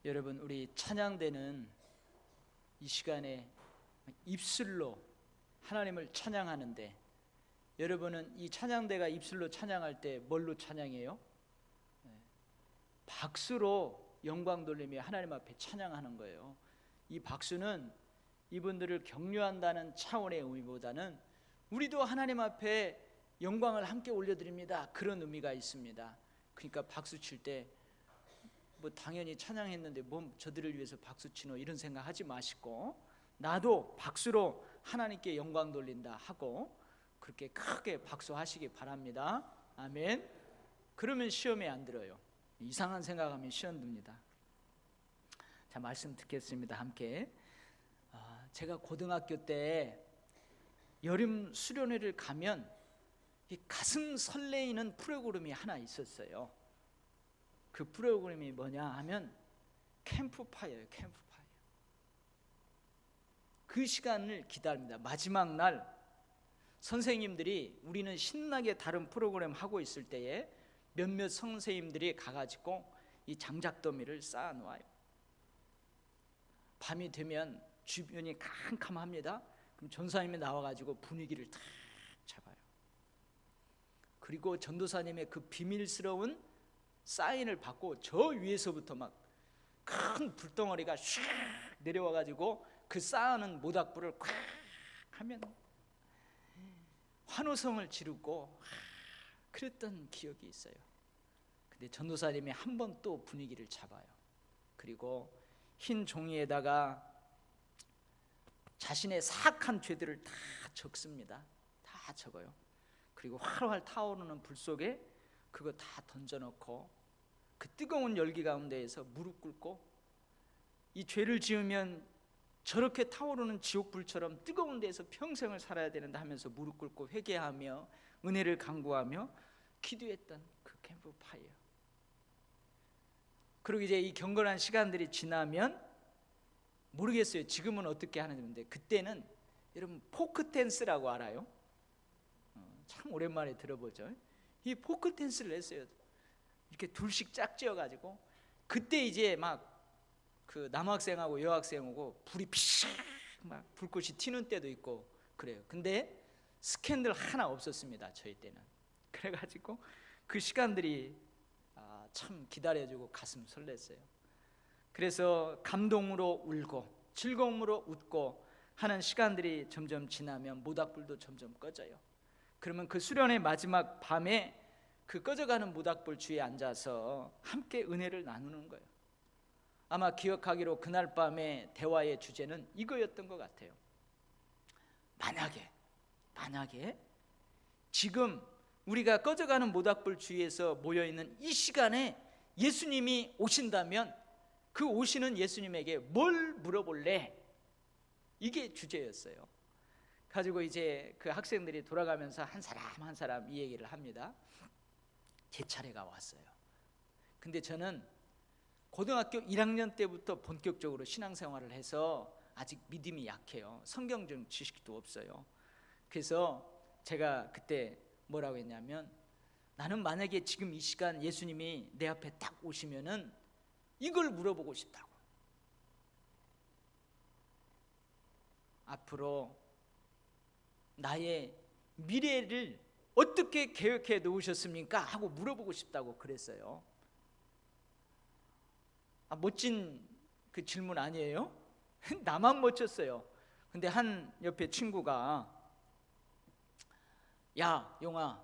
여러분, 우리 찬양대는 이 시간에 입술로 하나님을 찬양하는데, 여러분은 이 찬양대가 입술로 찬양할 때 뭘로 찬양해요? 박수로 영광 돌리며 하나님 앞에 찬양하는 거예요. 이 박수는 이분들을 격려한다는 차원의 의미보다는 우리도 하나님 앞에 영광을 함께 올려드립니다, 그런 의미가 있습니다. 그러니까 박수 칠 때 뭐 당연히 찬양했는데 뭐 저들을 위해서 박수 치노 이런 생각 하지 마시고, 나도 박수로 하나님께 영광 돌린다 하고 그렇게 크게 박수하시기 바랍니다. 아멘. 그러면 시험에 안 들어요. 이상한 생각하면 시험 듭니다. 자, 말씀 듣겠습니다. 함께. 제가 고등학교 때 여름 수련회를 가면 이 가슴 설레이는 프로그램이 하나 있었어요. 그 프로그램이 뭐냐 하면 캠프파이어예요. 캠프파이어. 그 시간을 기다립니다. 마지막 날 선생님들이, 우리는 신나게 다른 프로그램 하고 있을 때에 몇몇 선생님들이 가가지고 이 장작더미를 쌓아 놓아요. 밤이 되면 주변이 캄캄합니다. 그럼 전사님이 나와가지고 분위기를 탁 잡아요. 그리고 전도사님의 그 비밀스러운 사인을 받고 저 위에서부터 막 큰 불덩어리가 슉 내려와가지고 그 쌓아놓은 모닥불을 콱 하면 환호성을 지르고 그랬던 기억이 있어요. 근데 전도사님이 한 번 또 분위기를 잡아요. 그리고 흰 종이에다가 자신의 사악한 죄들을 다 적습니다. 다 적어요. 그리고 활활 타오르는 불 속에 그거 다 던져놓고 그 뜨거운 열기 가운데에서 무릎 꿇고, 이 죄를 지으면 저렇게 타오르는 지옥불처럼 뜨거운 데에서 평생을 살아야 되는데 하면서 무릎 꿇고 회개하며 은혜를 간구하며 기도했던 그 캠프파이어. 그리고 이제 이 경건한 시간들이 지나면 모르겠어요, 지금은 어떻게 하는지. 그때는 여러분 포크 댄스라고 알아요? 참 오랜만에 들어보죠. 이 포크 댄스를 했어요. 이렇게 둘씩 짝지어가지고, 그때 이제 막 그 남학생하고 여학생하고 불이 피샥 막 불꽃이 튀는 때도 있고 그래요. 근데 스캔들 하나 없었습니다, 저희 때는. 그래가지고 그 시간들이 참 기다려주고 가슴 설렜어요. 그래서 감동으로 울고 즐거움으로 웃고 하는 시간들이 점점 지나면 모닥불도 점점 꺼져요. 그러면 그 수련의 마지막 밤에 그 꺼져가는 모닥불 주위에 앉아서 함께 은혜를 나누는 거예요. 아마 기억하기로 그날 밤의 대화의 주제는 이거였던 것 같아요. 만약에 지금 우리가 꺼져가는 모닥불 주위에서 모여있는 이 시간에 예수님이 오신다면 그 오시는 예수님에게 뭘 물어볼래? 이게 주제였어요. 가지고 이제 그 학생들이 돌아가면서 한 사람 한 사람 이 얘기를 합니다. 제 차례가 왔어요. 근데 저는 고등학교 1학년 때부터 본격적으로 신앙생활을 해서 아직 믿음이 약해요. 성경적 지식도 없어요. 그래서 제가 그때 뭐라고 했냐면, 나는 만약에 지금 이 시간 예수님이 내 앞에 딱 오시면은 이걸 물어보고 싶다고. 앞으로 나의 미래를 어떻게 계획해 놓으셨습니까? 하고 물어보고 싶다고 그랬어요. 멋진 그 질문 아니에요? 나만 멋졌어요. 근데 한 옆에 친구가, 야 용아,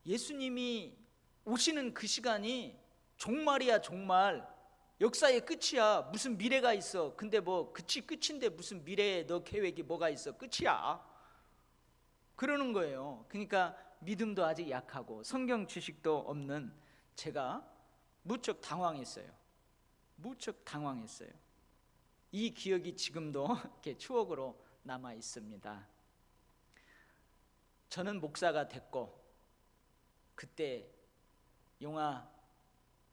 예수님이 오시는 그 시간이 종말이야. 종말, 역사의 끝이야. 무슨 미래가 있어. 근데 뭐 끝인데 무슨 미래에 너 계획이 뭐가 있어. 끝이야. 그러는 거예요. 그러니까 믿음도 아직 약하고 성경 지식도 없는 제가 무척 당황했어요. 이 기억이 지금도 이렇게 추억으로 남아 있습니다. 저는 목사가 됐고, 그때 용아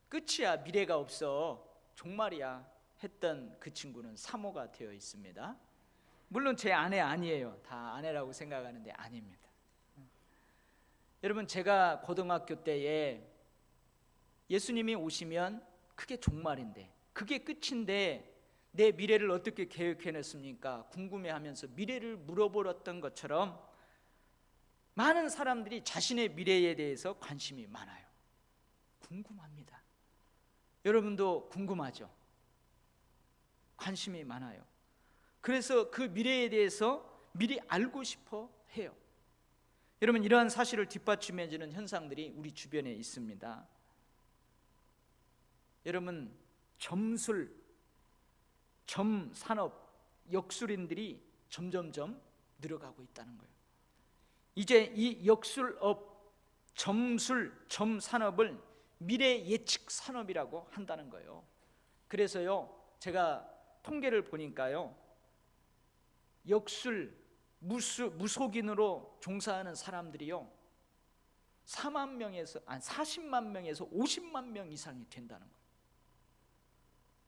끝이야, 미래가 없어, 종말이야 했던 그 친구는 사모가 되어 있습니다. 물론 제 아내 아니에요. 다 아내라고 생각하는데 아닙니다. 여러분, 제가 고등학교 때에 예수님이 오시면 그게 종말인데, 그게 끝인데 내 미래를 어떻게 계획해냈습니까? 궁금해하면서 미래를 물어버렸던 것처럼 많은 사람들이 자신의 미래에 대해서 관심이 많아요. 궁금합니다. 여러분도 궁금하죠? 관심이 많아요. 그래서 그 미래에 대해서 미리 알고 싶어 해요. 여러분, 이러한 사실을 뒷받침해주는 현상들이 우리 주변에 있습니다. 여러분, 점술, 점산업, 역술인들이 점점점 늘어가고 있다는 거예요. 이제 이 역술업, 점술, 점산업을 미래 예측 산업이라고 한다는 거예요. 그래서요, 제가 통계를 보니까요, 역술, 무속인으로 종사하는 사람들이요, 40만 명에서 50만 명 이상이 된다는 거예요.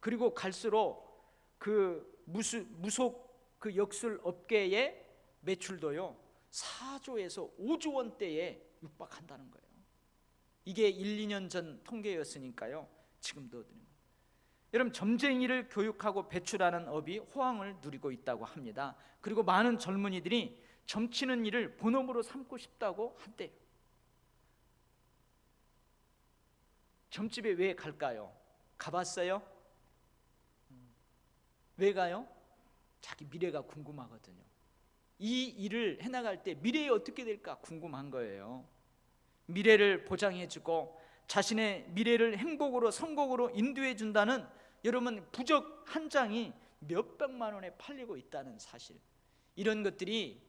그리고 갈수록 그 무속 그 역술 업계의 매출도요 4조에서 5조 원대에 육박한다는 거예요. 이게 1, 2년 전 통계였으니까요. 지금도 여러분, 점쟁이를 교육하고 배출하는 업이 호황을 누리고 있다고 합니다. 그리고 많은 젊은이들이 점치는 일을 본업으로 삼고 싶다고 한대요. 점집에 왜 갈까요? 가봤어요? 왜 가요? 자기 미래가 궁금하거든요. 이 일을 해나갈 때 미래에 어떻게 될까 궁금한 거예요. 미래를 보장해주고 자신의 미래를 행복으로 성공으로 인도해 준다는 여러분 부적 한 장이 몇백만 원에 팔리고 있다는 사실, 이런 것들이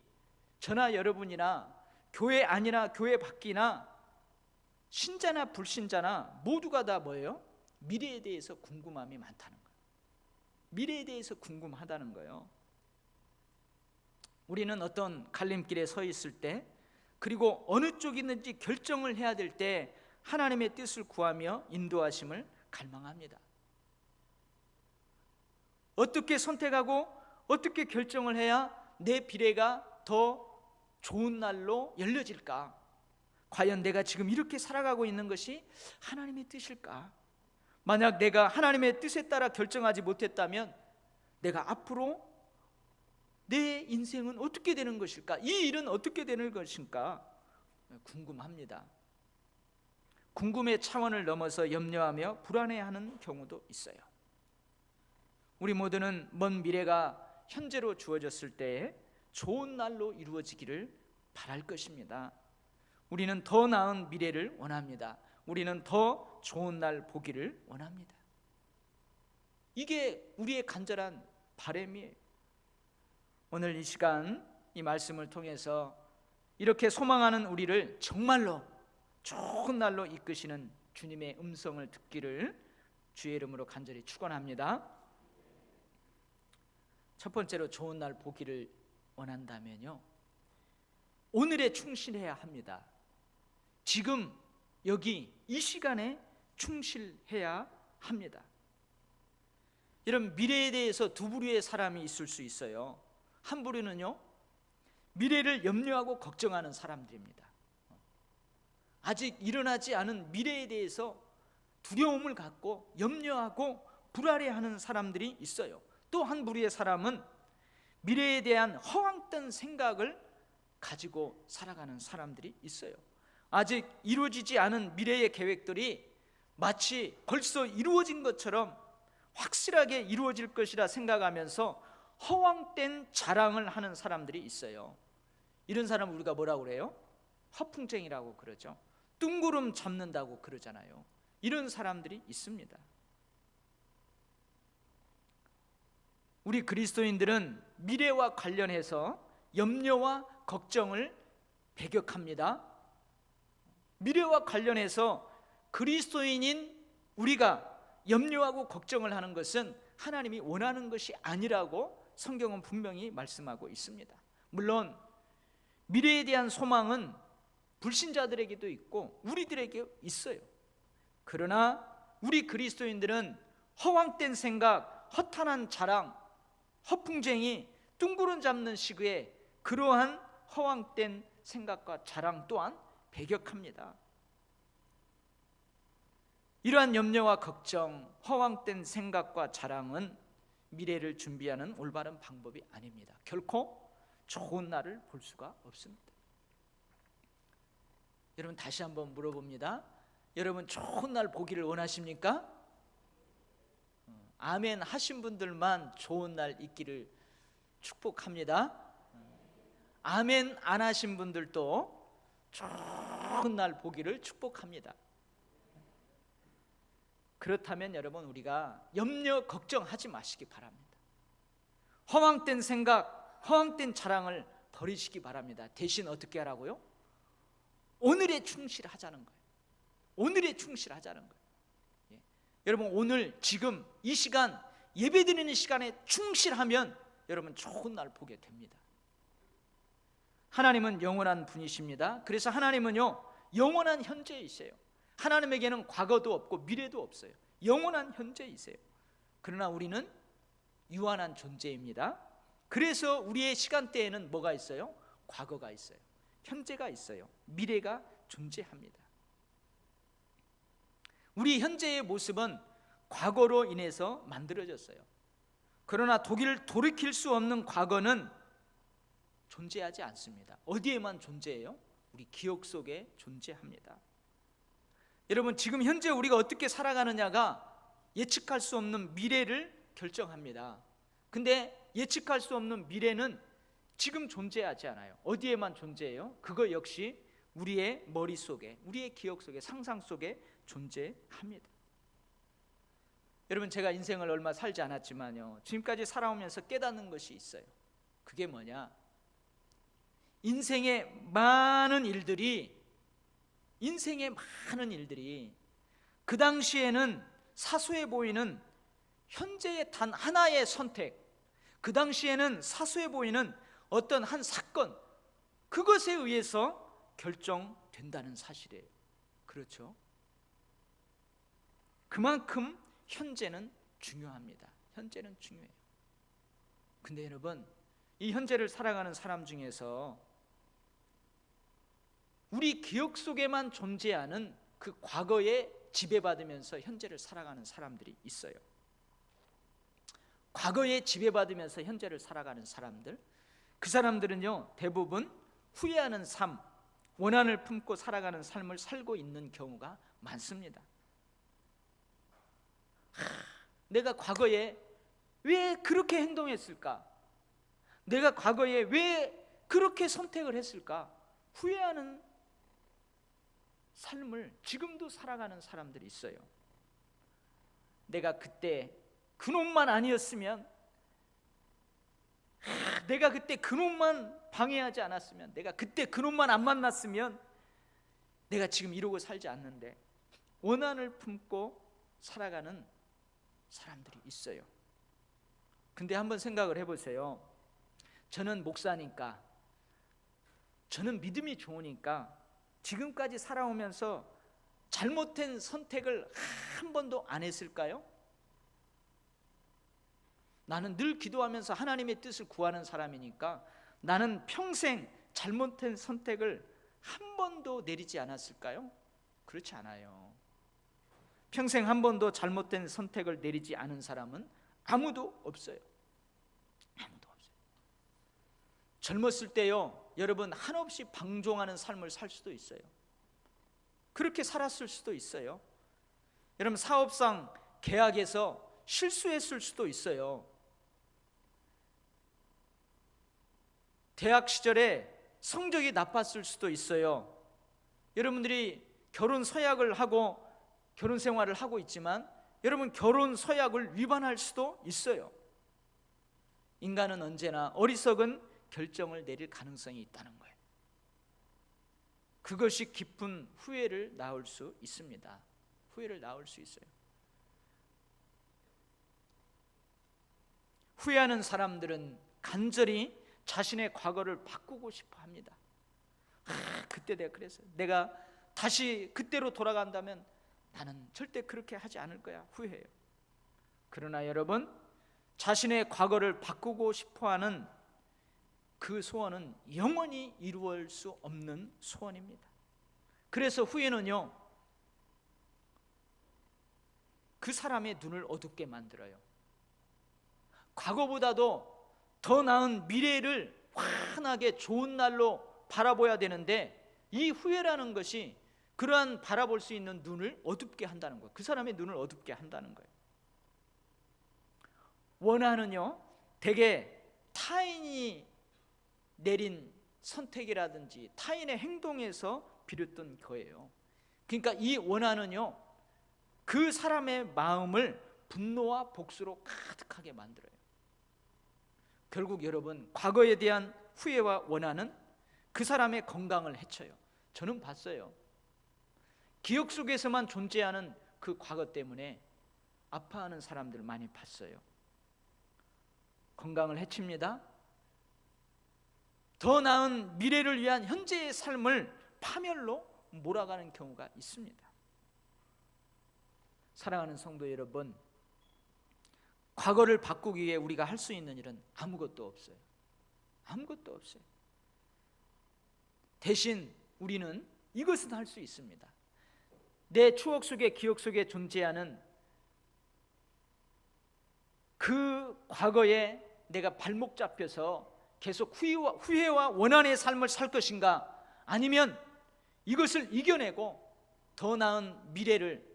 저나 여러분이나 교회 안이나 교회 밖이나 신자나 불신자나 모두가 다 뭐예요? 미래에 대해서 궁금함이 많다는 거예요. 미래에 대해서 궁금하다는 거예요. 우리는 어떤 갈림길에 서 있을 때, 그리고 어느 쪽이든지 결정을 해야 될 때 하나님의 뜻을 구하며 인도하심을 갈망합니다. 어떻게 선택하고 어떻게 결정을 해야 내 미래가 더 좋은 날로 열려질까? 과연 내가 지금 이렇게 살아가고 있는 것이 하나님의 뜻일까? 만약 내가 하나님의 뜻에 따라 결정하지 못했다면 내가 앞으로 내 인생은 어떻게 되는 것일까? 이 일은 어떻게 되는 것일까? 궁금합니다. 궁금의 차원을 넘어서 염려하며 불안해하는 경우도 있어요. 우리 모두는 먼 미래가 현재로 주어졌을 때에 좋은 날로 이루어지기를 바랄 것입니다. 우리는 더 나은 미래를 원합니다. 우리는 더 좋은 날 보기를 원합니다. 이게 우리의 간절한 바람이에요. 오늘 이 시간 이 말씀을 통해서 이렇게 소망하는 우리를 정말로 좋은 날로 이끄시는 주님의 음성을 듣기를 주의 이름으로 간절히 축원합니다. 첫 번째로 좋은 날 보기를 원한다면요, 오늘에 충실해야 합니다. 지금 여기 이 시간에 충실해야 합니다. 여러분, 미래에 대해서 두 부류의 사람이 있을 수 있어요. 한 부류는요, 미래를 염려하고 걱정하는 사람들입니다. 아직 일어나지 않은 미래에 대해서 두려움을 갖고 염려하고 불안해하는 사람들이 있어요. 또 한 부류의 사람은 미래에 대한 허황된 생각을 가지고 살아가는 사람들이 있어요. 아직 이루어지지 않은 미래의 계획들이 마치 벌써 이루어진 것처럼 확실하게 이루어질 것이라 생각하면서 허황된 자랑을 하는 사람들이 있어요. 이런 사람을 우리가 뭐라고 그래요? 허풍쟁이라고 그러죠. 뜬구름 잡는다고 그러잖아요. 이런 사람들이 있습니다. 우리 그리스도인들은 미래와 관련해서 염려와 걱정을 배격합니다. 미래와 관련해서 그리스도인인 우리가 염려하고 걱정을 하는 것은 하나님이 원하는 것이 아니라고 성경은 분명히 말씀하고 있습니다. 물론 미래에 대한 소망은 불신자들에게도 있고 우리들에게 있어요. 그러나 우리 그리스도인들은 허황된 생각, 허탄한 자랑, 허풍쟁이, 뜬구름 잡는 시기에 그러한 허황된 생각과 자랑 또한 배격합니다. 이러한 염려와 걱정, 허황된 생각과 자랑은 미래를 준비하는 올바른 방법이 아닙니다. 결코 좋은 날을 볼 수가 없습니다. 여러분, 다시 한번 물어봅니다. 여러분, 좋은 날 보기를 원하십니까? 아멘 하신 분들만 좋은 날 있기를 축복합니다. 아멘 안 하신 분들도 좋은 날 보기를 축복합니다. 그렇다면 여러분, 우리가 염려 걱정하지 마시기 바랍니다. 허황된 생각, 허황된 자랑을 버리시기 바랍니다. 대신 어떻게 하라고요? 오늘에 충실하자는 거예요. 오늘에 충실하자는 거예요. 예. 여러분, 오늘 지금 이 시간 예배드리는 시간에 충실하면 여러분 좋은 날 보게 됩니다. 하나님은 영원한 분이십니다. 그래서 하나님은요 영원한 현재이세요. 하나님에게는 과거도 없고 미래도 없어요. 영원한 현재이세요. 그러나 우리는 유한한 존재입니다. 그래서 우리의 시간대에는 뭐가 있어요? 과거가 있어요. 현재가 있어요. 미래가 존재합니다. 우리 현재의 모습은 과거로 인해서 만들어졌어요. 그러나 돌이킬 수 없는 과거는 존재하지 않습니다. 어디에만 존재해요? 우리 기억 속에 존재합니다. 여러분, 지금 현재 우리가 어떻게 살아가느냐가 예측할 수 없는 미래를 결정합니다. 근데 예측할 수 없는 미래는 지금 존재하지 않아요. 어디에만 존재해요? 그거 역시 우리의 머릿속에, 우리의 기억 속에, 상상 속에 존재합니다. 여러분, 제가 인생을 얼마 살지 않았지만요, 지금까지 살아오면서 깨닫는 것이 있어요. 그게 뭐냐? 인생의 많은 일들이 그 당시에는 사소해 보이는 현재의 단 하나의 선택, 그 당시에는 사소해 보이는 어떤 한 사건, 그것에 의해서 결정된다는 사실이에요. 그렇죠? 그만큼 현재는 중요합니다. 현재는 중요해요. 근데 여러분, 이 현재를 살아가는 사람 중에서 우리 기억 속에만 존재하는 그 과거에 지배받으면서 현재를 살아가는 사람들이 있어요. 과거에 지배받으면서 현재를 살아가는 사람들, 그 사람들은요 대부분 후회하는 삶, 원한을 품고 살아가는 삶을 살고 있는 경우가 많습니다. 내가 과거에 왜 그렇게 행동했을까? 내가 과거에 왜 그렇게 선택을 했을까? 후회하는 삶을 지금도 살아가는 사람들이 있어요. 내가 그때 그놈만 아니었으면, 내가 그때 그놈만 방해하지 않았으면, 내가 그때 그놈만 안 만났으면 내가 지금 이러고 살지 않는데, 원한을 품고 살아가는 사람들이 있어요. 근데 한번 생각을 해보세요. 저는 목사니까, 저는 믿음이 좋으니까 지금까지 살아오면서 잘못된 선택을 한 번도 안 했을까요? 나는 늘 기도하면서 하나님의 뜻을 구하는 사람이니까 나는 평생 잘못된 선택을 한 번도 내리지 않았을까요? 그렇지 않아요. 평생 한 번도 잘못된 선택을 내리지 않은 사람은 아무도 없어요. 아무도 없어요. 젊었을 때요, 여러분 한없이 방종하는 삶을 살 수도 있어요. 그렇게 살았을 수도 있어요. 여러분, 사업상 계약에서 실수했을 수도 있어요. 대학 시절에 성적이 나빴을 수도 있어요. 여러분들이 결혼 서약을 하고 결혼 생활을 하고 있지만 여러분 결혼 서약을 위반할 수도 있어요. 인간은 언제나 어리석은 결정을 내릴 가능성이 있다는 거예요. 그것이 깊은 후회를 낳을 수 있습니다. 후회를 낳을 수 있어요. 후회하는 사람들은 간절히 자신의 과거를 바꾸고 싶어 합니다. 그때 내가 그랬어요. 내가 다시 그때로 돌아간다면 나는 절대 그렇게 하지 않을 거야. 후회해요. 그러나 여러분, 자신의 과거를 바꾸고 싶어하는 그 소원은 영원히 이루어질 수 없는 소원입니다. 그래서 후회는요, 그 사람의 눈을 어둡게 만들어요. 과거보다도 더 나은 미래를 환하게 좋은 날로 바라봐야 되는데, 이 후회라는 것이 그러한 바라볼 수 있는 눈을 어둡게 한다는 거예요. 그 사람의 눈을 어둡게 한다는 거예요. 원한은요, 대개 타인이 내린 선택이라든지 타인의 행동에서 비롯된 거예요. 그러니까 이 원한은요, 그 사람의 마음을 분노와 복수로 가득하게 만들어요. 결국 여러분, 과거에 대한 후회와 원한은 그 사람의 건강을 해쳐요. 저는 봤어요. 기억 속에서만 존재하는 그 과거 때문에 아파하는 사람들 많이 봤어요. 건강을 해칩니다. 더 나은 미래를 위한 현재의 삶을 파멸로 몰아가는 경우가 있습니다. 사랑하는 성도 여러분, 과거를 바꾸기 위해 우리가 할 수 있는 일은 아무것도 없어요. 아무것도 없어요. 대신 우리는 이것은 할 수 있습니다. 내 추억 속에, 기억 속에 존재하는 그 과거에 내가 발목 잡혀서 계속 후회와 원한의 삶을 살 것인가, 아니면 이것을 이겨내고 더 나은 미래를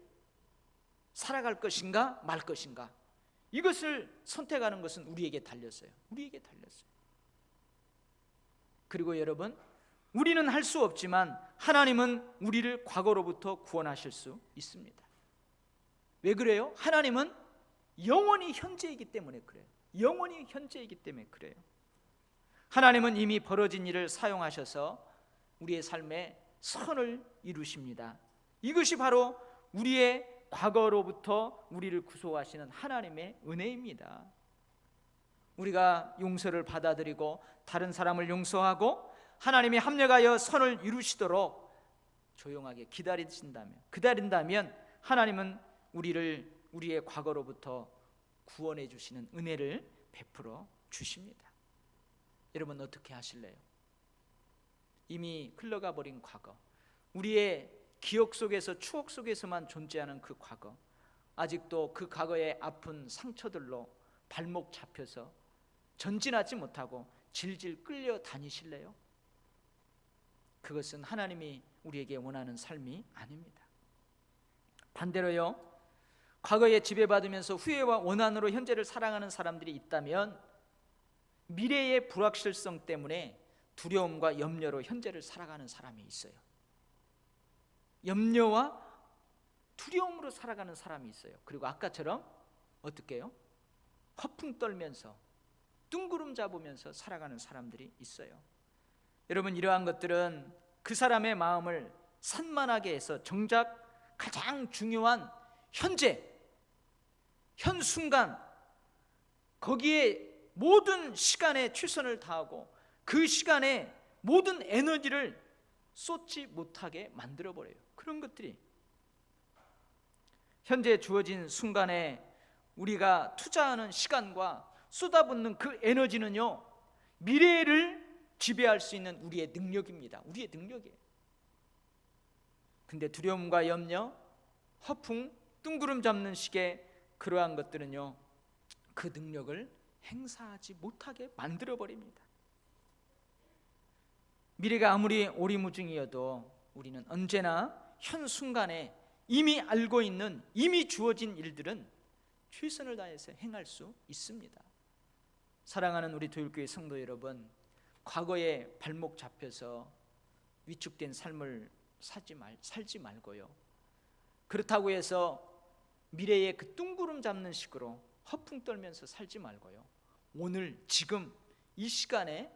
살아갈 것인가 말 것인가, 이것을 선택하는 것은 우리에게 달렸어요. 우리에게 달렸어요. 그리고 여러분, 우리는 할 수 없지만 하나님은 우리를 과거로부터 구원하실 수 있습니다. 왜 그래요? 하나님은 영원히 현재이기 때문에 그래요. 영원히 현재이기 때문에 그래요. 하나님은 이미 벌어진 일을 사용하셔서 우리의 삶에 선을 이루십니다. 이것이 바로 우리의 과거로부터 우리를 구속하시는 하나님의 은혜입니다. 우리가 용서를 받아들이고 다른 사람을 용서하고 하나님이 합력하여 선을 이루시도록 조용하게 기다린다면 하나님은 우리의 과거로부터 구원해 주시는 은혜를 베풀어 주십니다. 여러분, 어떻게 하실래요? 이미 흘러가 버린 과거, 우리의 기억 속에서, 추억 속에서만 존재하는 그 과거, 아직도 그 과거의 아픈 상처들로 발목 잡혀서 전진하지 못하고 질질 끌려 다니실래요? 그것은 하나님이 우리에게 원하는 삶이 아닙니다. 반대로요, 과거에 지배받으면서 후회와 원한으로 현재를 살아가는 사람들이 있다면 미래의 불확실성 때문에 두려움과 염려로 현재를 살아가는 사람이 있어요. 염려와 두려움으로 살아가는 사람이 있어요. 그리고 아까처럼 어떻게 해요? 허풍 떨면서 뜬구름 잡으면서 살아가는 사람들이 있어요. 여러분, 이러한 것들은 그 사람의 마음을 산만하게 해서 정작 가장 중요한 현 순간, 거기에 모든 시간에 최선을 다하고 그 시간에 모든 에너지를 쏟지 못하게 만들어버려요. 그런 것들이 현재 주어진 순간에 우리가 투자하는 시간과 쏟아붓는 그 에너지는요, 미래를 지배할 수 있는 우리의 능력입니다. 우리의 능력이에요. 근데 두려움과 염려, 허풍, 뜬구름 잡는 식의 그러한 것들은요, 그 능력을 행사하지 못하게 만들어버립니다. 미래가 아무리 오리무중이어도 우리는 언제나 현 순간에 이미 알고 있는, 이미 주어진 일들은 최선을 다해서 행할 수 있습니다. 사랑하는 우리 도율교회 성도 여러분, 과거에 발목 잡혀서 위축된 삶을 살지 말고요, 그렇다고 해서 미래에 그 뜬구름 잡는 식으로 허풍 떨면서 살지 말고요, 오늘 지금 이 시간에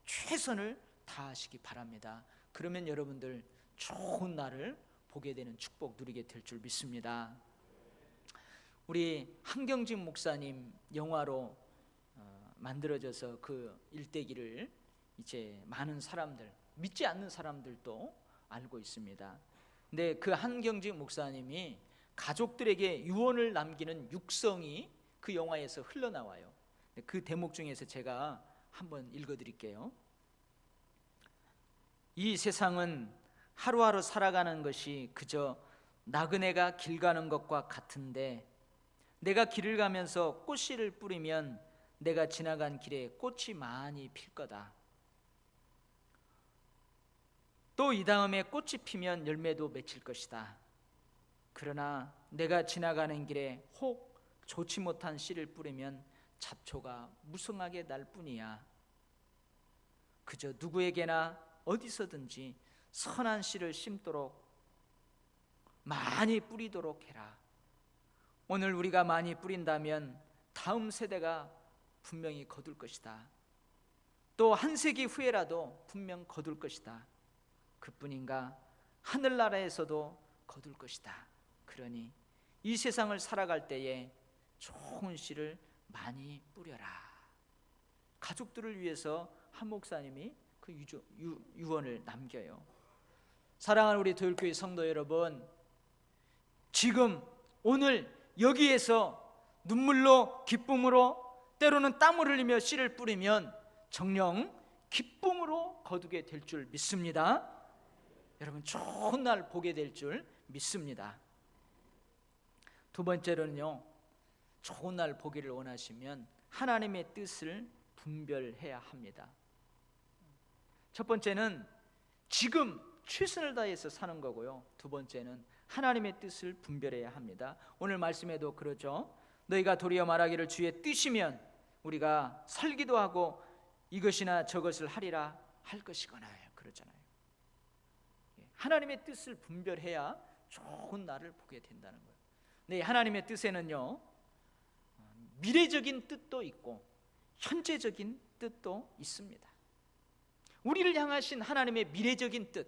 최선을 다하시기 바랍니다. 그러면 여러분들 좋은 날을 보게 되는 축복 누리게 될 줄 믿습니다. 우리 한경진 목사님 영화로 만들어져서 그 일대기를 이제 많은 사람들, 믿지 않는 사람들도 알고 있습니다. 근데 그 한경진 목사님이 가족들에게 유언을 남기는 육성이 그 영화에서 흘러나와요. 그 대목 중에서 제가 한번 읽어드릴게요. 이 세상은 하루하루 살아가는 것이 그저 나그네가 길 가는 것과 같은데 내가 길을 가면서 꽃씨를 뿌리면 내가 지나간 길에 꽃이 많이 필 거다. 또 이 다음에 꽃이 피면 열매도 맺힐 것이다. 그러나 내가 지나가는 길에 혹 좋지 못한 씨를 뿌리면 잡초가 무성하게 날 뿐이야. 그저 누구에게나 어디서든지 선한 씨를 심도록 많이 뿌리도록 해라. 오늘 우리가 많이 뿌린다면 다음 세대가 분명히 거둘 것이다. 또 한 세기 후에라도 분명 거둘 것이다. 그뿐인가 하늘나라에서도 거둘 것이다. 그러니 이 세상을 살아갈 때에 좋은 씨를 많이 뿌려라. 가족들을 위해서 한 목사님이 그 유언을 남겨요. 사랑하는 우리 도율교회 성도 여러분, 지금 오늘 여기에서 눈물로 기쁨으로 때로는 땀을 흘리며 씨를 뿌리면 정녕 기쁨으로 거두게 될 줄 믿습니다. 여러분, 좋은 날 보게 될 줄 믿습니다. 두 번째로는요, 좋은 날 보기를 원하시면 하나님의 뜻을 분별해야 합니다. 첫 번째는 지금 최선을 다해서 사는 거고요, 두 번째는 하나님의 뜻을 분별해야 합니다. 오늘 말씀에도 그러죠. 너희가 도리어 말하기를 주의 뜻이면 우리가 살기도 하고 이것이나 저것을 하리라 할 것이거나 그러잖아요. 하나님의 뜻을 분별해야 좋은 날을 보게 된다는 거예요. 네, 하나님의 뜻에는요, 미래적인 뜻도 있고 현재적인 뜻도 있습니다. 우리를 향하신 하나님의 미래적인 뜻,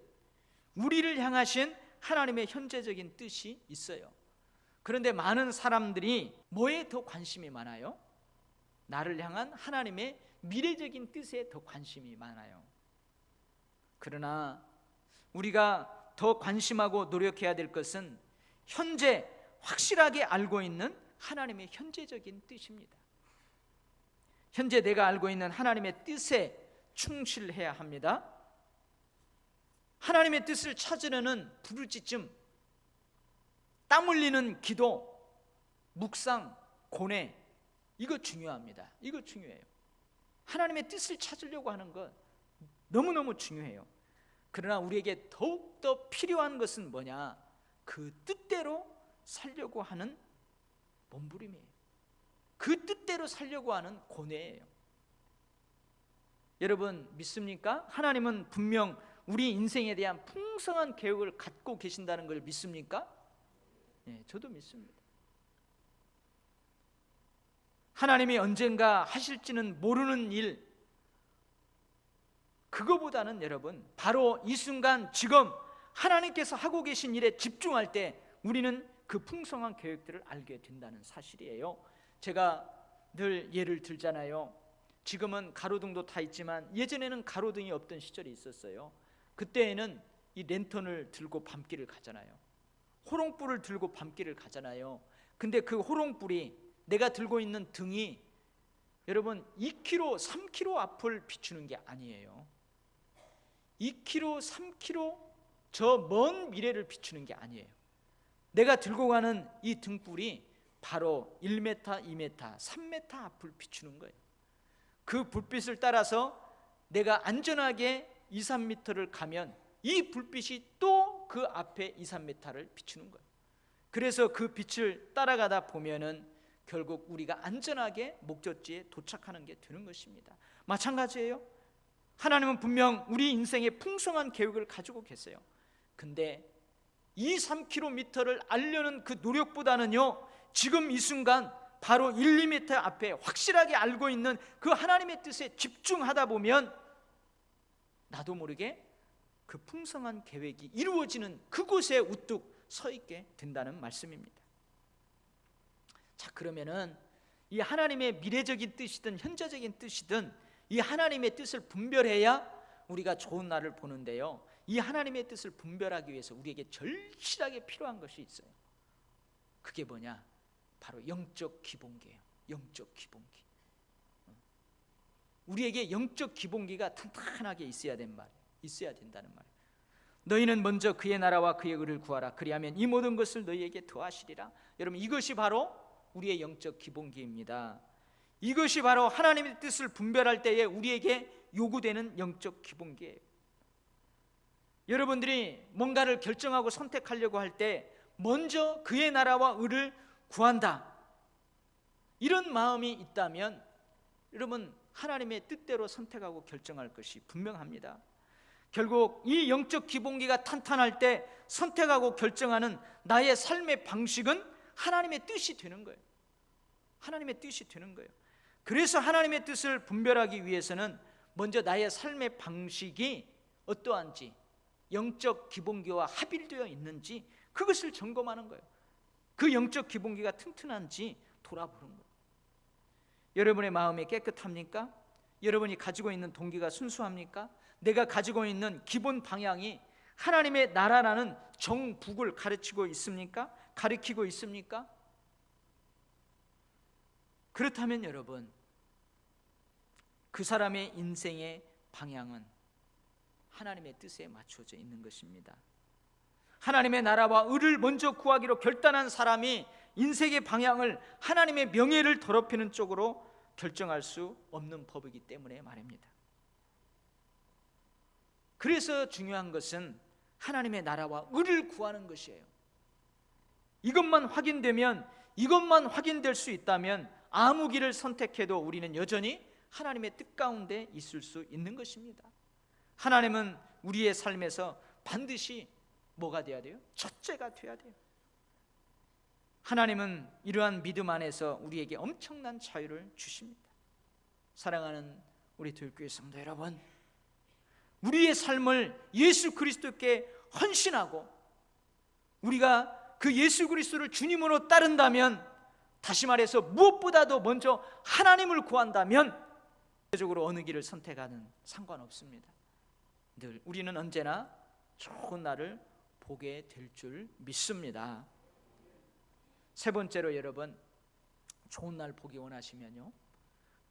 우리를 향하신 하나님의 현재적인 뜻이 있어요. 그런데 많은 사람들이 뭐에 더 관심이 많아요? 나를 향한 하나님의 미래적인 뜻에 더 관심이 많아요. 그러나 우리가 더 관심하고 노력해야 될 것은 현재 확실하게 알고 있는 하나님의 현재적인 뜻입니다. 현재 내가 알고 있는 하나님의 뜻에 충실해야 합니다. 하나님의 뜻을 찾으려는 부르짖음, 땀 흘리는 기도, 묵상, 고뇌, 이거 중요합니다. 이거 중요해요. 하나님의 뜻을 찾으려고 하는 것 너무너무 중요해요. 그러나 우리에게 더욱더 필요한 것은 뭐냐? 그 뜻대로 살려고 하는 몸부림이에요. 그 뜻대로 살려고 하는 고뇌예요. 여러분 믿습니까? 하나님은 분명 우리 인생에 대한 풍성한 계획을 갖고 계신다는 걸 믿습니까? 네, 저도 믿습니다. 하나님이 언젠가 하실지는 모르는 일, 그거보다는 여러분 바로 이 순간 지금 하나님께서 하고 계신 일에 집중할 때 우리는 그 풍성한 계획들을 알게 된다는 사실이에요. 제가 늘 예를 들잖아요. 지금은 가로등도 다 있지만 예전에는 가로등이 없던 시절이 있었어요. 그때에는 이 랜턴을 들고 밤길을 가잖아요. 호롱불을 들고 밤길을 가잖아요. 근데 그 호롱불이, 내가 들고 있는 등이 여러분 2km, 3km 앞을 비추는 게 아니에요. 2km, 3km 저 먼 미래를 비추는 게 아니에요. 내가 들고 가는 이 등불이 바로 1m, 2m, 3m 앞을 비추는 거예요. 그 불빛을 따라서 내가 안전하게 2, 3m를 가면 이 불빛이 또 그 앞에 2, 3m를 비추는 거예요. 그래서 그 빛을 따라가다 보면은 결국 우리가 안전하게 목적지에 도착하는 게 되는 것입니다. 마찬가지예요. 하나님은 분명 우리 인생에 풍성한 계획을 가지고 계세요. 근데 2, 3km를 알려는 그 노력보다는요, 지금 이 순간 바로 1, 2m 앞에 확실하게 알고 있는 그 하나님의 뜻에 집중하다 보면 나도 모르게 그 풍성한 계획이 이루어지는 그곳에 우뚝 서 있게 된다는 말씀입니다. 자, 그러면은 이 하나님의 미래적인 뜻이든 현재적인 뜻이든 이 하나님의 뜻을 분별해야 우리가 좋은 날을 보는데요, 이 하나님의 뜻을 분별하기 위해서 우리에게 절실하게 필요한 것이 있어요. 그게 뭐냐? 바로 영적 기본기예요. 영적 기본기. 우리에게 영적 기본기가 탄탄하게 있어야 된다는 말이에요. 너희는 먼저 그의 나라와 그의 의를 구하라. 그리하면 이 모든 것을 너희에게 더하시리라. 여러분, 이것이 바로 우리의 영적 기본기입니다. 이것이 바로 하나님의 뜻을 분별할 때에 우리에게 요구되는 영적 기본기예요. 여러분들이 뭔가를 결정하고 선택하려고 할 때 먼저 그의 나라와 의를 구한다, 이런 마음이 있다면 여러분 하나님의 뜻대로 선택하고 결정할 것이 분명합니다. 결국 이 영적 기본기가 탄탄할 때 선택하고 결정하는 나의 삶의 방식은 하나님의 뜻이 되는 거예요. 하나님의 뜻이 되는 거예요. 그래서 하나님의 뜻을 분별하기 위해서는 먼저 나의 삶의 방식이 어떠한지, 영적 기본기와 합일되어 있는지 그것을 점검하는 거예요. 그 영적 기본기가 튼튼한지 돌아보는 거예요. 여러분의 마음이 깨끗합니까? 여러분이 가지고 있는 동기가 순수합니까? 내가 가지고 있는 기본 방향이 하나님의 나라라는 정북을 가르치고 있습니까? 가리키고 있습니까? 그렇다면 여러분, 그 사람의 인생의 방향은 하나님의 뜻에 맞춰져 있는 것입니다. 하나님의 나라와 의를 먼저 구하기로 결단한 사람이 인생의 방향을 하나님의 명예를 더럽히는 쪽으로 결정할 수 없는 법이기 때문에 말입니다. 그래서 중요한 것은 하나님의 나라와 의를 구하는 것이에요. 이것만 확인되면, 이것만 확인될 수 있다면 아무 길을 선택해도 우리는 여전히 하나님의 뜻 가운데 있을 수 있는 것입니다. 하나님은 우리의 삶에서 반드시 뭐가 돼야 돼요? 첫째가 돼야 돼요. 하나님은 이러한 믿음 안에서 우리에게 엄청난 자유를 주십니다. 사랑하는 우리 교회 성도 여러분, 우리의 삶을 예수 그리스도께 헌신하고 우리가 그 예수 그리스도를 주님으로 따른다면, 다시 말해서 무엇보다도 먼저 하나님을 구한다면 적으로 어느 길을 선택하는 상관없습니다. 늘 우리는 언제나 좋은 날을 보게 될 줄 믿습니다. 세 번째로 여러분, 좋은 날 보기 원하시면요,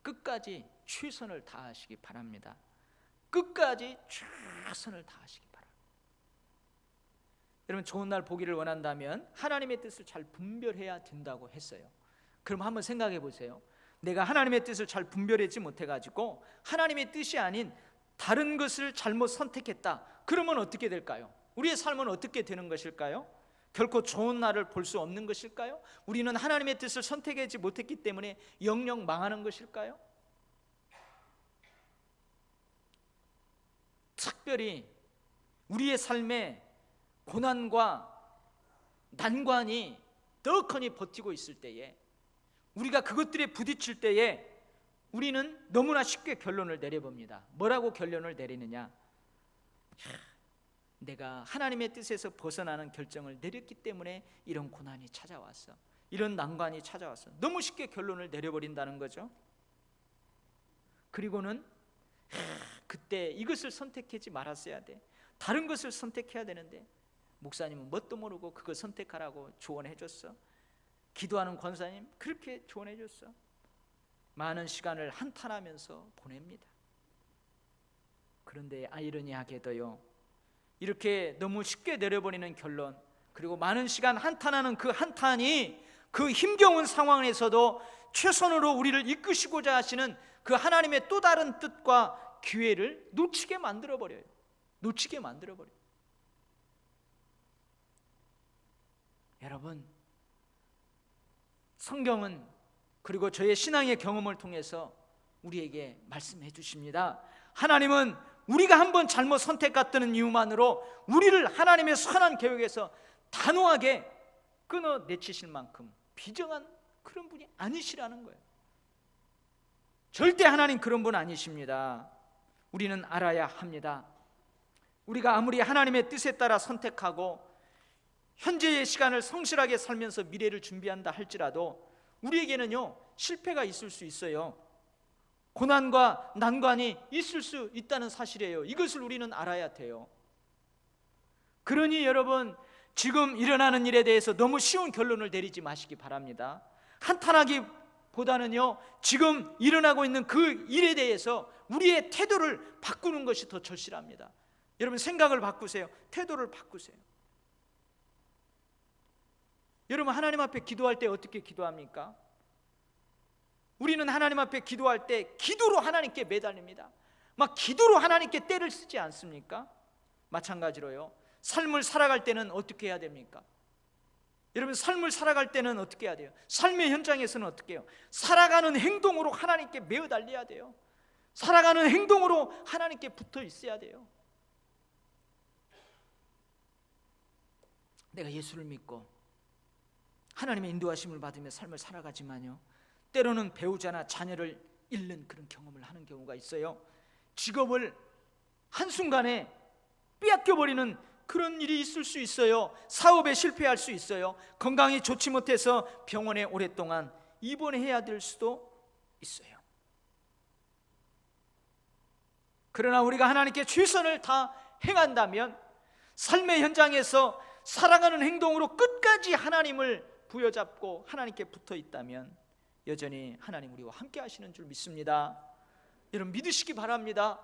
끝까지 최선을 다하시기 바랍니다. 끝까지 최선을 다하시기 바랍니다. 여러분, 좋은 날 보기를 원한다면 하나님의 뜻을 잘 분별해야 된다고 했어요. 그럼 한번 생각해 보세요. 내가 하나님의 뜻을 잘 분별하지 못해가지고 하나님의 뜻이 아닌 다른 것을 잘못 선택했다. 그러면 어떻게 될까요? 우리의 삶은 어떻게 되는 것일까요? 결코 좋은 날을 볼 수 없는 것일까요? 우리는 하나님의 뜻을 선택하지 못했기 때문에 영영 망하는 것일까요? 특별히 우리의 삶에 고난과 난관이 떡하니 버티고 있을 때에, 우리가 그것들에 부딪힐 때에 우리는 너무나 쉽게 결론을 내려봅니다. 뭐라고 결론을 내리느냐? 내가 하나님의 뜻에서 벗어나는 결정을 내렸기 때문에 이런 고난이 찾아왔어, 이런 난관이 찾아왔어. 너무 쉽게 결론을 내려버린다는 거죠. 그리고는 그때 이것을 선택하지 말았어야 돼, 다른 것을 선택해야 되는데 목사님은 뭣도 모르고 그거 선택하라고 조언해 줬어. 기도하는 권사님 그렇게 조언해 줬어. 많은 시간을 한탄하면서 보냅니다. 그런데 아이러니하게도요, 이렇게 너무 쉽게 내려버리는 결론, 그리고 많은 시간 한탄하는 그 한탄이 그 힘겨운 상황에서도 최선으로 우리를 이끄시고자 하시는 그 하나님의 또 다른 뜻과 기회를 놓치게 만들어버려요. 놓치게 만들어버려요. 여러분, 성경은, 그리고 저의 신앙의 경험을 통해서 우리에게 말씀해 주십니다. 하나님은 우리가 한번 잘못 선택했다는 이유만으로 우리를 하나님의 선한 계획에서 단호하게 끊어내치실 만큼 비정한 그런 분이 아니시라는 거예요. 절대 하나님 그런 분 아니십니다. 우리는 알아야 합니다. 우리가 아무리 하나님의 뜻에 따라 선택하고 현재의 시간을 성실하게 살면서 미래를 준비한다 할지라도 우리에게는요, 실패가 있을 수 있어요. 고난과 난관이 있을 수 있다는 사실이에요. 이것을 우리는 알아야 돼요. 그러니 여러분, 지금 일어나는 일에 대해서 너무 쉬운 결론을 내리지 마시기 바랍니다. 한탄하기보다는요, 지금 일어나고 있는 그 일에 대해서 우리의 태도를 바꾸는 것이 더 절실합니다. 여러분, 생각을 바꾸세요. 태도를 바꾸세요. 여러분, 하나님 앞에 기도할 때 어떻게 기도합니까? 우리는 하나님 앞에 기도할 때 기도로 하나님께 매달립니다. 막 기도로 하나님께 때를 쓰지 않습니까? 마찬가지로요, 삶을 살아갈 때는 어떻게 해야 됩니까? 여러분, 삶을 살아갈 때는 어떻게 해야 돼요? 삶의 현장에서는 어떻게 해요? 살아가는 행동으로 하나님께 매어 달려야 돼요. 살아가는 행동으로 하나님께 붙어 있어야 돼요. 내가 예수를 믿고 하나님의 인도하심을 받으며 삶을 살아가지만요, 때로는 배우자나 자녀를 잃는 그런 경험을 하는 경우가 있어요. 직업을 한순간에 빼앗겨버리는 그런 일이 있을 수 있어요. 사업에 실패할 수 있어요. 건강이 좋지 못해서 병원에 오랫동안 입원해야 될 수도 있어요. 그러나 우리가 하나님께 최선을 다 행한다면, 삶의 현장에서 살아가는 행동으로 끝까지 하나님을 부여잡고 하나님께 붙어 있다면 여전히 하나님 우리와 함께 하시는 줄 믿습니다. 여러분, 믿으시기 바랍니다.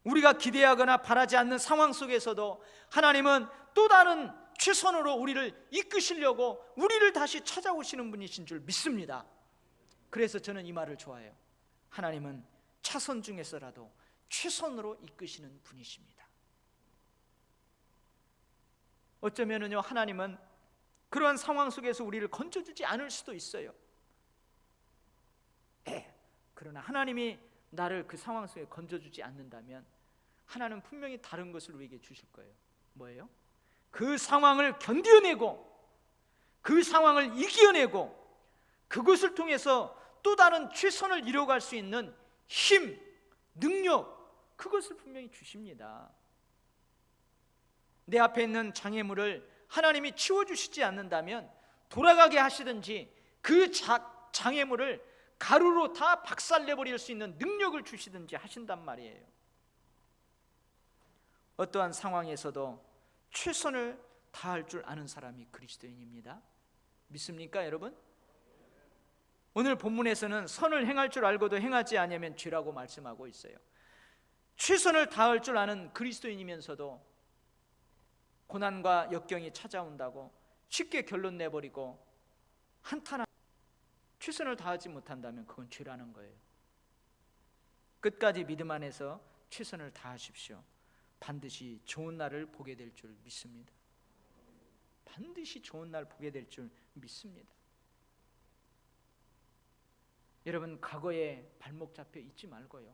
우리가 기대하거나 바라지 않는 상황 속에서도 하나님은 또 다른 최선으로 우리를 이끄시려고 우리를 다시 찾아오시는 분이신 줄 믿습니다. 그래서 저는 이 말을 좋아해요. 하나님은 차선 중에서라도 최선으로 이끄시는 분이십니다. 어쩌면은요, 하나님은 그러한 상황 속에서 우리를 건져주지 않을 수도 있어요. 그러나 하나님이 나를 그 상황 속에 건져주지 않는다면 하나님은 분명히 다른 것을 우리에게 주실 거예요. 뭐예요? 그 상황을 견뎌내고 그 상황을 이겨내고 그것을 통해서 또 다른 최선을 이뤄갈 수 있는 힘, 능력, 그것을 분명히 주십니다. 내 앞에 있는 장애물을 하나님이 치워주시지 않는다면 돌아가게 하시든지 그 장애물을 가루로 다 박살내버릴 수 있는 능력을 주시든지 하신단 말이에요. 어떠한 상황에서도 최선을 다할 줄 아는 사람이 그리스도인입니다. 믿습니까, 여러분? 오늘 본문에서는 선을 행할 줄 알고도 행하지 않으면 죄라고 말씀하고 있어요. 최선을 다할 줄 아는 그리스도인이면서도 고난과 역경이 찾아온다고 쉽게 결론 내버리고 한탄하고 최선을 다하지 못한다면 그건 죄라는 거예요. 끝까지 믿음 안에서 최선을 다하십시오. 반드시 좋은 날을 보게 될 줄 믿습니다. 반드시 좋은 날 보게 될 줄 믿습니다. 여러분, 과거에 발목 잡혀 있지 말고요,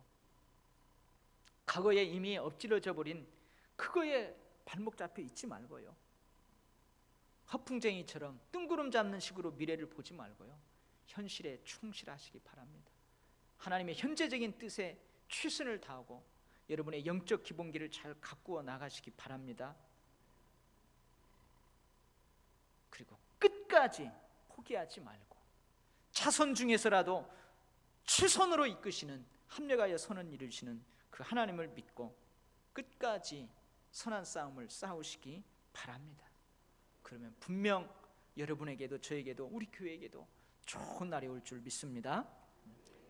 과거에 이미 엎질러져 버린 그거에 발목 잡혀 있지 말고요, 허풍쟁이처럼 뜬구름 잡는 식으로 미래를 보지 말고요, 현실에 충실하시기 바랍니다. 하나님의 현재적인 뜻에 최선을 다하고 여러분의 영적 기본기를 잘 가꾸어 나가시기 바랍니다. 그리고 끝까지 포기하지 말고 차선 중에서라도 최선으로 이끄시는, 합력하여 선을 이루시는 그 하나님을 믿고 끝까지 선한 싸움을 싸우시기 바랍니다. 그러면 분명 여러분에게도 저에게도 우리 교회에게도 좋은 날이 올 줄 믿습니다.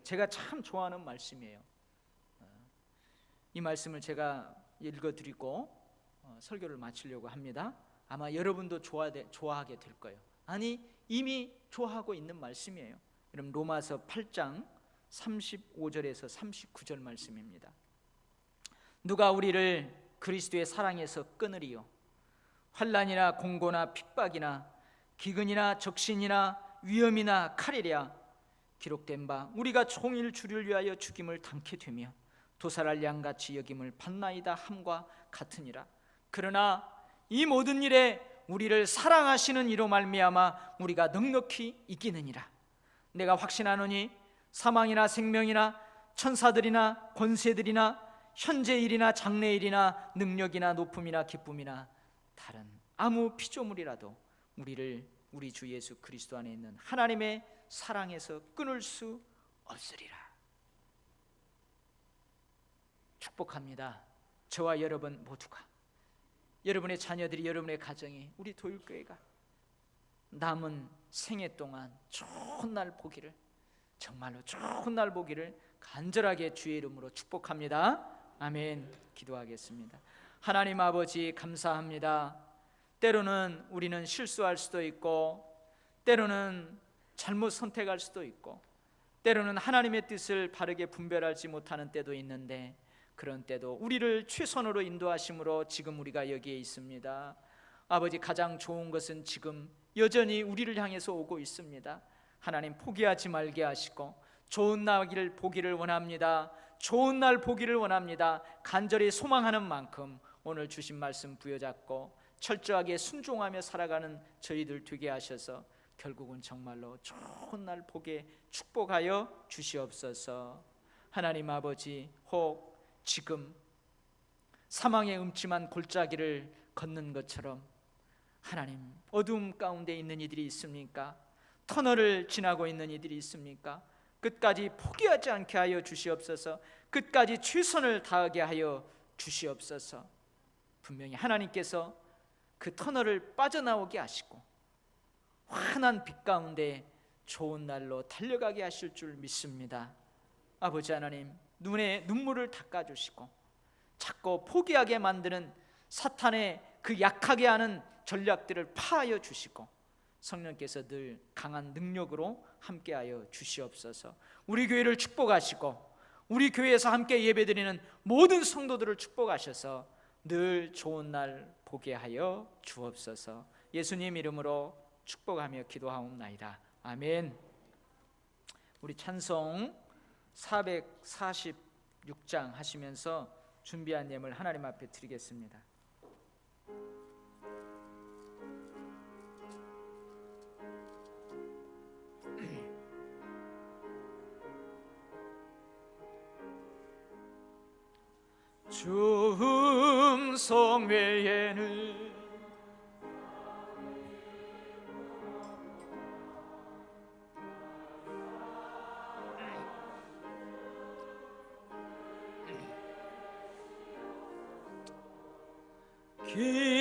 제가 참 좋아하는 말씀이에요. 이 말씀을 제가 읽어드리고 설교를 마치려고 합니다. 아마 여러분도 좋아하게 될 거예요. 아니, 이미 좋아하고 있는 말씀이에요. 여러분, 로마서 8장 35절에서 39절 말씀입니다. 누가 우리를 그리스도의 사랑에서 끊으리요? 환난이나 공고나 핍박이나 기근이나 적신이나 위험이나 칼이랴. 기록된 바 우리가 종일 주를 위하여 죽임을 당케 되며 도살할 양같이 여김을 받나이다 함과 같으니라. 그러나 이 모든 일에 우리를 사랑하시는 이로 말미암아 우리가 넉넉히 이기느니라. 내가 확신하노니 사망이나 생명이나 천사들이나 권세들이나 현재일이나 장래일이나 능력이나 높음이나 기쁨이나 다른 아무 피조물이라도 우리를 우리 주 예수 그리스도 안에 있는 하나님의 사랑에서 끊을 수 없으리라. 축복합니다. 저와 여러분 모두가, 여러분의 자녀들이, 여러분의 가정이, 우리 도율교회가 남은 생애 동안 좋은 날 보기를, 정말로 좋은 날 보기를 간절하게 주의 이름으로 축복합니다. 아멘. 기도하겠습니다. 하나님 아버지, 감사합니다. 때로는 우리는 실수할 수도 있고, 때로는 잘못 선택할 수도 있고, 때로는 하나님의 뜻을 바르게 분별하지 못하는 때도 있는데, 그런 때도 우리를 최선으로 인도하심으로 지금 우리가 여기에 있습니다. 아버지, 가장 좋은 것은 지금 여전히 우리를 향해서 오고 있습니다. 하나님, 포기하지 말게 하시고 좋은 날 보기를 원합니다. 좋은 날 보기를 원합니다. 간절히 소망하는 만큼 오늘 주신 말씀 부여잡고 철저하게 순종하며 살아가는 저희들 되게 하셔서 결국은 정말로 좋은 날 보게 축복하여 주시옵소서. 하나님 아버지, 혹 지금 사망의 음침한 골짜기를 걷는 것처럼 하나님, 어두움 가운데 있는 이들이 있습니까? 터널을 지나고 있는 이들이 있습니까? 끝까지 포기하지 않게 하여 주시옵소서. 끝까지 최선을 다하게 하여 주시옵소서. 분명히 하나님께서 그 터널을 빠져나오게 하시고 환한 빛 가운데 좋은 날로 달려가게 하실 줄 믿습니다. 아버지 하나님, 눈에 눈물을 닦아주시고 자꾸 포기하게 만드는 사탄의 그 약하게 하는 전략들을 파하여 주시고 성령께서 늘 강한 능력으로 함께하여 주시옵소서. 우리 교회를 축복하시고 우리 교회에서 함께 예배드리는 모든 성도들을 축복하셔서 늘 좋은 날 보게 하여 주옵소서. 예수님 이름으로 축복하며 기도하옵나이다. 아멘. 우리 찬송 446장 하시면서 준비한 예물 하나님 앞에 드리겠습니다. 주 음성 외에는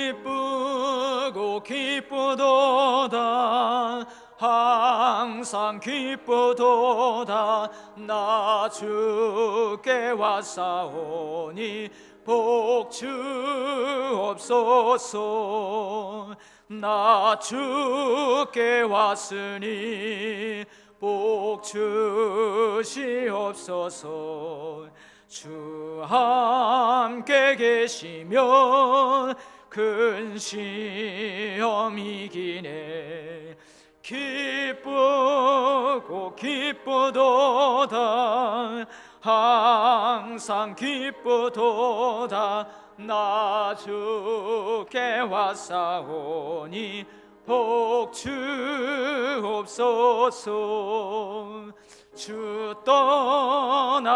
기쁘고 기쁘도다 항상 기쁘도다 나 주께 왔사오니 복 주옵소서 나 주께 왔으니 복 주시옵소서 주 함께 계시면 큰 시험 이기네 기쁘고 기쁘도다 항상 기쁘도다 나 주께 왔사오니 복 주옵소서 주 떠나가시면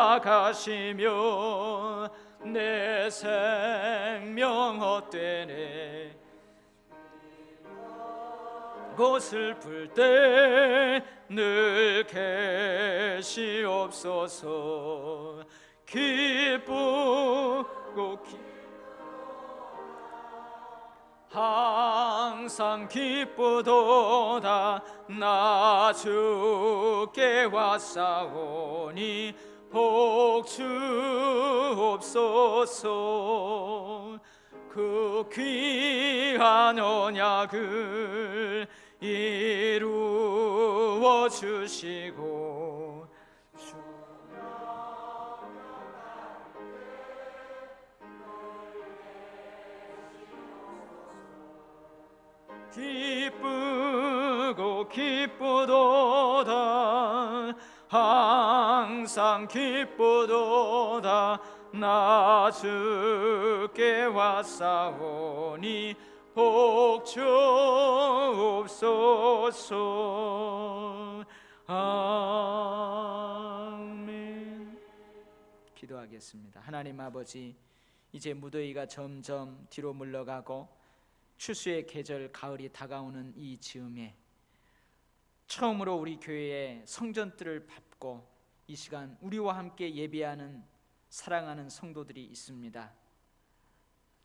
내 생명 헛되네 슬플 때 늘 계시옵소서 기쁘고 항상 기쁘도다 나 주께 왔사오니 복 주옵소서 그 귀한 언약을 이루어 주시고 기쁘고 기쁘도다 항상 기쁘도다 나 주께 왔사오니 복 주옵소서. 아멘. 기도하겠습니다. 하나님 아버지, 이제 무더위가 점점 뒤로 물러가고 추수의 계절 가을이 다가오는 이 즈음에 처음으로 우리 교회에 성전들을 밟고 이 시간 우리와 함께 예배하는 사랑하는 성도들이 있습니다.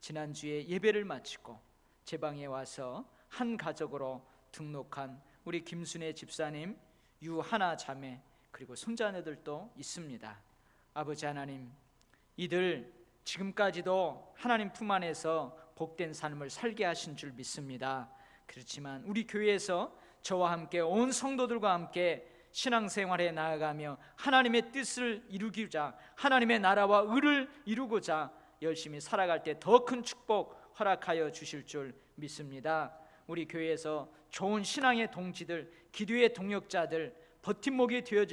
지난주에 예배를 마치고 제 방에 와서 한 가족으로 등록한 우리 김순애 집사님, 유하나 자매, 그리고 손자녀들도 있습니다. 아버지 하나님, 이들 지금까지도 하나님 품 안에서 복된 삶을 살게 하신 줄 믿습니다. 그렇지만 우리 교회에서 저와 함께 온 성도들과 함께 신앙생활에 나아가며 하나님의 뜻을 이루고자, 하나님의 나라와 의를 이루고자 열심히 살아갈 때 더 큰 축복 허락하여 주실 줄 믿습니다. 우리 교회에서 좋은 신앙의 동지들, 기도의 동역자들, 버팀목이 되어